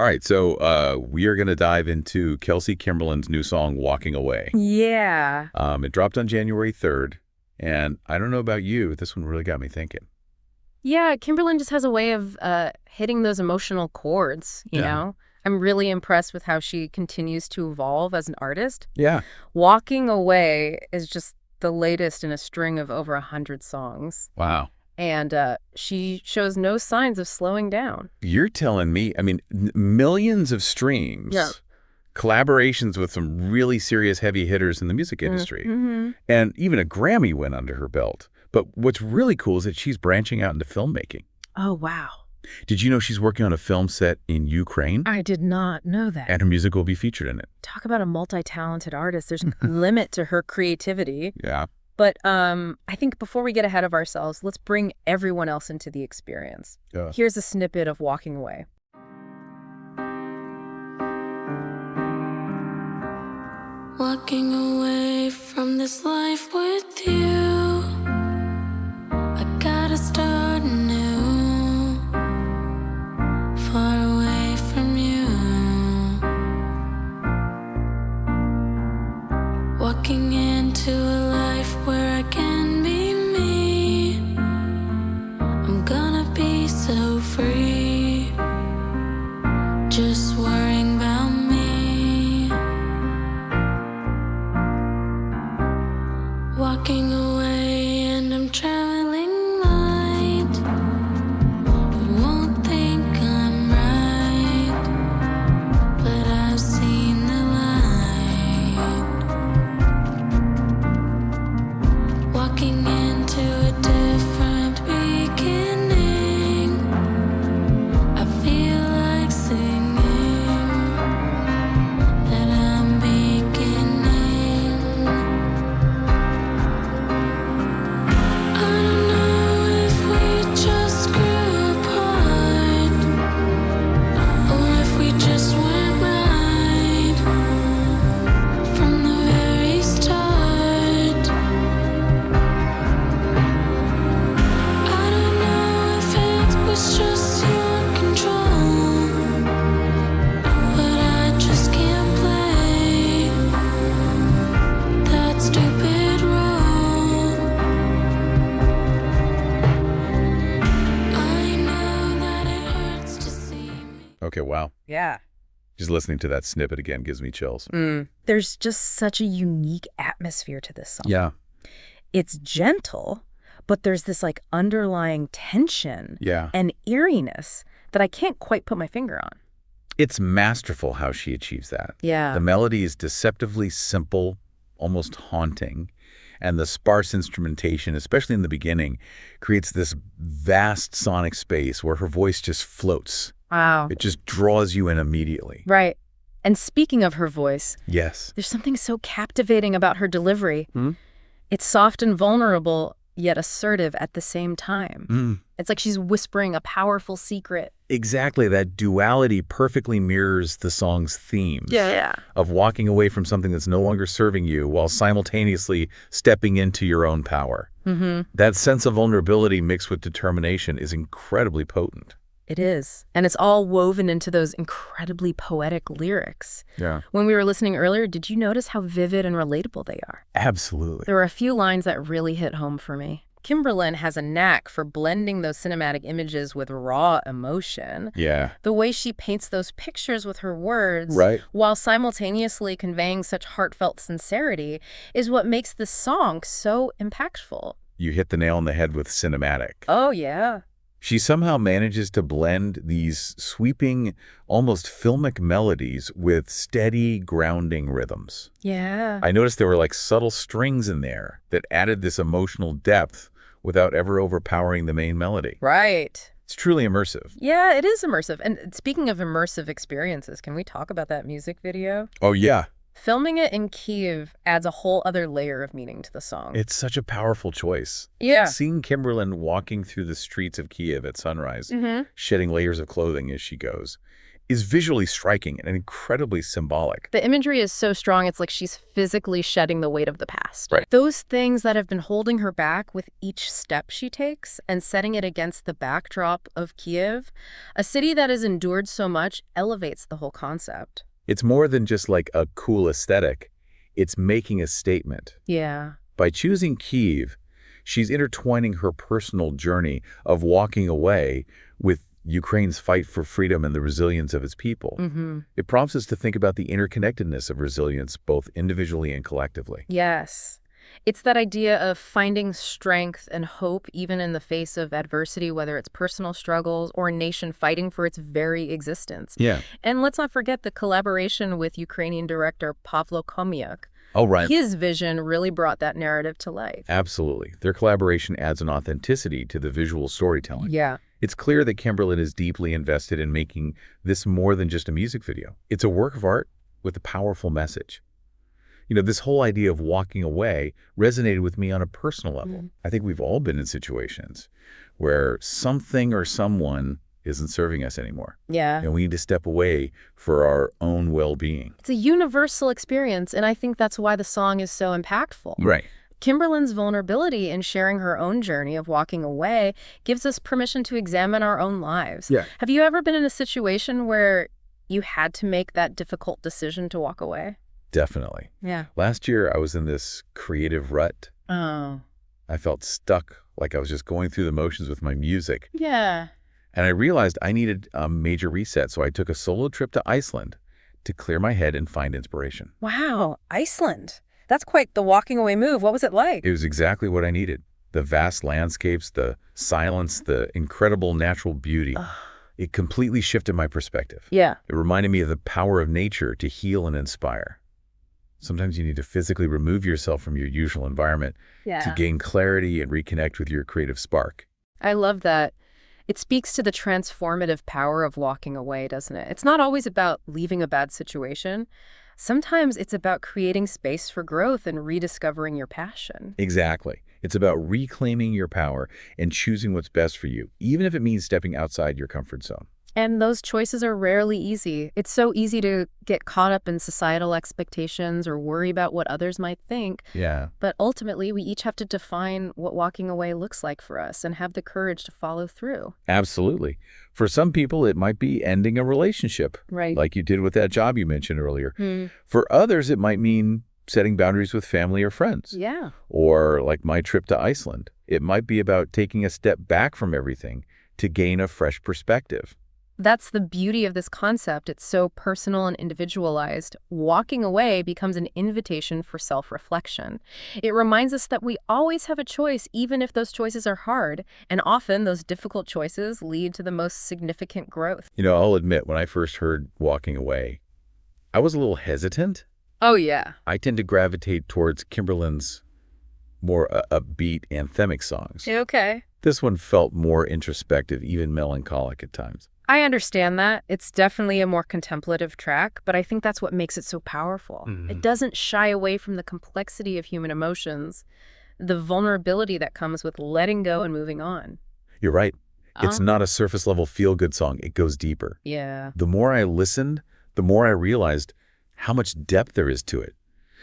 All right, so we are going to dive into Kelsie Kimberlin's new song, Walking Away. Yeah. It dropped on January 3rd, and I don't know about you, but this one really got me thinking. Yeah, Kimberlin just has a way of hitting those emotional chords, you know? I'm really impressed with how she continues to evolve as an artist. Yeah. Walking Away is just the latest in a string of over 100 songs. Wow. And she shows no signs of slowing down. You're telling me, I mean, millions of streams, collaborations with some really serious heavy hitters in the music industry, and even a Grammy win under her belt. But what's really cool is that she's branching out into filmmaking. Oh, wow. Did you know she's working on a film set in Ukraine? I did not know that. And her music will be featured in it. Talk about a multi-talented artist. There's a limit to her creativity. Yeah. But I think before we get ahead of ourselves, let's bring everyone else into the experience. Here's a snippet of Walking Away. Walking away from this life with you, I gotta start anew, far away from you. Walking into a life where I can be me, I'm gonna be so free, just worrying about me. Walking away and I'm traveling light. You won't think I'm right, but I've seen the light. Walking into a different beginning, I feel like singing that I'm beginning. I don't know if we just grew apart, or if we just weren't right from the very start. I don't know if it was just your control, but I just can't play that stupid role. I know that it hurts to see me. Okay, wow. Yeah. Just listening to that snippet again gives me chills. There's just such a unique atmosphere to this song. Yeah. It's gentle, but there's this like underlying tension Yeah. and eeriness that I can't quite put my finger on. It's masterful how she achieves that. Yeah. The melody is deceptively simple, almost haunting, and the sparse instrumentation, especially in the beginning, creates this vast sonic space where her voice just floats. Wow. It just draws you in immediately. Right. And speaking of her voice, Yes. there's something so captivating about her delivery. It's soft and vulnerable, yet assertive at the same time. It's like she's whispering a powerful secret. Exactly. That duality perfectly mirrors the song's themes. Yeah. Of walking away from something that's no longer serving you while simultaneously stepping into your own power. That sense of vulnerability mixed with determination is incredibly potent. It is. And it's all woven into those incredibly poetic lyrics. Yeah. When we were listening earlier, did you notice how vivid and relatable they are? Absolutely. There were a few lines that really hit home for me. Kimberlin has a knack for blending those cinematic images with raw emotion. Yeah. The way she paints those pictures with her words, Right. while simultaneously conveying such heartfelt sincerity, is what makes this song so impactful. You hit the nail on the head with cinematic. Oh, yeah. She somehow manages to blend these sweeping, almost filmic melodies with steady, grounding rhythms. Yeah. I noticed there were like subtle strings in there that added this emotional depth without ever overpowering the main melody. Right. It's truly immersive. Yeah, it is immersive. And speaking of immersive experiences, can we talk about that music video? Oh, yeah. Filming it in Kyiv adds a whole other layer of meaning to the song. It's such a powerful choice. Yeah. Seeing Kimberlin walking through the streets of Kyiv at sunrise, shedding layers of clothing as she goes, is visually striking and incredibly symbolic. The imagery is so strong, it's like she's physically shedding the weight of the past. Right. Those things that have been holding her back with each step she takes and setting it against the backdrop of Kyiv, a city that has endured so much, elevates the whole concept. It's more than just like a cool aesthetic. It's making a statement. Yeah. By choosing Kyiv, she's intertwining her personal journey of walking away with Ukraine's fight for freedom and the resilience of its people. It prompts us to think about the interconnectedness of resilience, both individually and collectively. Yes. It's that idea of finding strength and hope even in the face of adversity, whether it's personal struggles or a nation fighting for its very existence. Yeah. And let's not forget the collaboration with Ukrainian director Pavlo Komyuk. Oh, right. His vision really brought that narrative to life. Absolutely. Their collaboration adds an authenticity to the visual storytelling. Yeah. It's clear that Kimberlin is deeply invested in making this more than just a music video. It's a work of art with a powerful message. You know, this whole idea of walking away resonated with me on a personal level. I think we've all been in situations where something or someone isn't serving us anymore. Yeah. And we need to step away for our own well-being. It's a universal experience, and I think that's why the song is so impactful. Right. Kimberlin's vulnerability in sharing her own journey of walking away gives us permission to examine our own lives. Yeah. Have you ever been in a situation where you had to make that difficult decision to walk away? Definitely. Yeah. Last year, I was in this creative rut. Oh. I felt stuck, like I was just going through the motions with my music. Yeah. And I realized I needed a major reset, so I took a solo trip to Iceland to clear my head and find inspiration. Wow. Iceland. That's quite the walking away move. What was it like? It was exactly what I needed. The vast landscapes, the silence, the incredible natural beauty. It completely shifted my perspective. Yeah. It reminded me of the power of nature to heal and inspire. Sometimes you need to physically remove yourself from your usual environment to gain clarity and reconnect with your creative spark. I love that. It speaks to the transformative power of walking away, doesn't it? It's not always about leaving a bad situation. Sometimes it's about creating space for growth and rediscovering your passion. Exactly. It's about reclaiming your power and choosing what's best for you, even if it means stepping outside your comfort zone. And those choices are rarely easy. It's so easy to get caught up in societal expectations or worry about what others might think. Yeah. But ultimately, we each have to define what walking away looks like for us and have the courage to follow through. Absolutely. For some people, it might be ending a relationship, Right. like you did with that job you mentioned earlier. For others, it might mean setting boundaries with family or friends. Yeah. Or like my trip to Iceland, it might be about taking a step back from everything to gain a fresh perspective. That's the beauty of this concept. It's so personal and individualized. Walking away becomes an invitation for self-reflection. It reminds us that we always have a choice, even if those choices are hard. And often those difficult choices lead to the most significant growth. You know, I'll admit, when I first heard Walking Away, I was a little hesitant. Oh, yeah. I tend to gravitate towards Kimberlin's more upbeat, anthemic songs. Okay. This one felt more introspective, even melancholic at times. I understand that. It's definitely a more contemplative track, but I think that's what makes it so powerful. It doesn't shy away from the complexity of human emotions, the vulnerability that comes with letting go and moving on. You're right. It's not a surface-level feel-good song. It goes deeper. Yeah. The more I listened, the more I realized how much depth there is to it.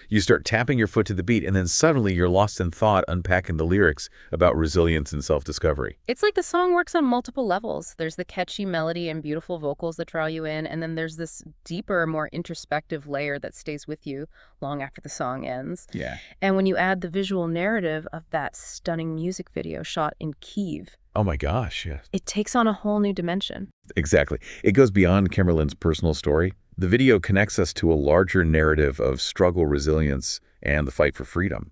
You start tapping your foot to the beat, and then suddenly you're lost in thought unpacking the lyrics about resilience and self-discovery. It's like the song works on multiple levels. There's the catchy melody and beautiful vocals that draw you in, and then there's this deeper, more introspective layer that stays with you long after the song ends. Yeah. And when you add the visual narrative of that stunning music video shot in Kyiv, Oh my gosh, yes. it takes on a whole new dimension. Exactly. It goes beyond Kimberlin's personal story. The video connects us to a larger narrative of struggle, resilience, and the fight for freedom.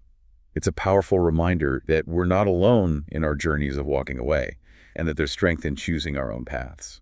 It's a powerful reminder that we're not alone in our journeys of walking away, and that there's strength in choosing our own paths.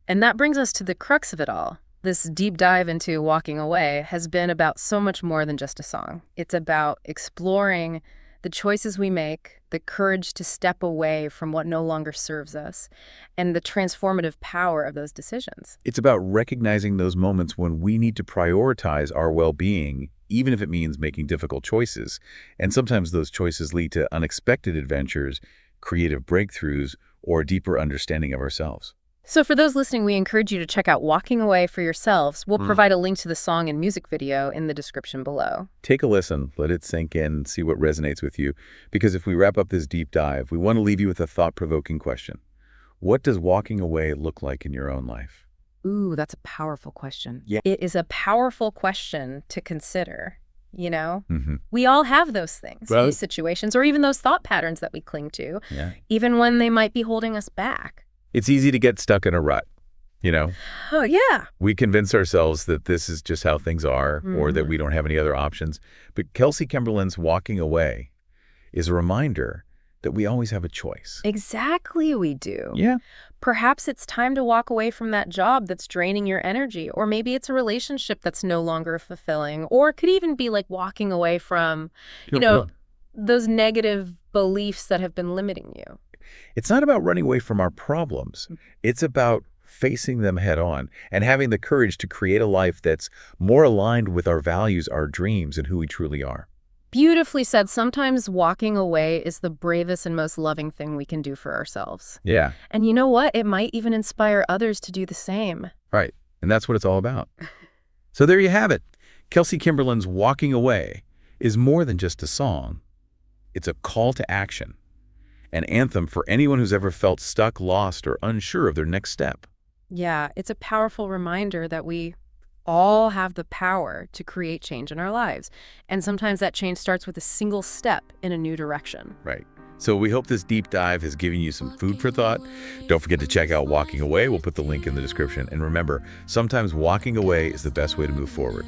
And that brings us to the crux of it all. This deep dive into walking away has been about so much more than just a song. It's about exploring the choices we make, the courage to step away from what no longer serves us, and the transformative power of those decisions. It's about recognizing those moments when we need to prioritize our well-being, even if it means making difficult choices. And sometimes those choices lead to unexpected adventures, creative breakthroughs, or a deeper understanding of ourselves. So for those listening, we encourage you to check out Walking Away for yourselves. We'll provide a link to the song and music video in the description below. Take a listen, let it sink in, and see what resonates with you. Because if we wrap up this deep dive, we want to leave you with a thought-provoking question. What does walking away look like in your own life? Ooh, that's a powerful question. Yeah. It is a powerful question to consider, you know? Mm-hmm. We all have those things, Right. these situations, or even those thought patterns that we cling to, Yeah. even when they might be holding us back. It's easy to get stuck in a rut, you know? Oh, yeah. We convince ourselves that this is just how things are or that we don't have any other options. But Kelsie Kimberlin's Walking Away is a reminder that we always have a choice. Exactly, we do. Yeah. Perhaps it's time to walk away from that job that's draining your energy, or maybe it's a relationship that's no longer fulfilling, or it could even be like walking away from, those negative beliefs that have been limiting you. It's not about running away from our problems. It's about facing them head on and having the courage to create a life that's more aligned with our values, our dreams, and who we truly are. Beautifully said. Sometimes walking away is the bravest and most loving thing we can do for ourselves. Yeah. And you know what? It might even inspire others to do the same. Right. And that's what it's all about. So there you have it. Kelsie Kimberlin's Walking Away is more than just a song. It's a call to action, an anthem for anyone who's ever felt stuck, lost, or unsure of their next step. Yeah, it's a powerful reminder that we all have the power to create change in our lives. And sometimes that change starts with a single step in a new direction. Right. So we hope this deep dive has given you some food for thought. Don't forget to check out Walking Away. We'll put the link in the description. And remember, sometimes walking away is the best way to move forward.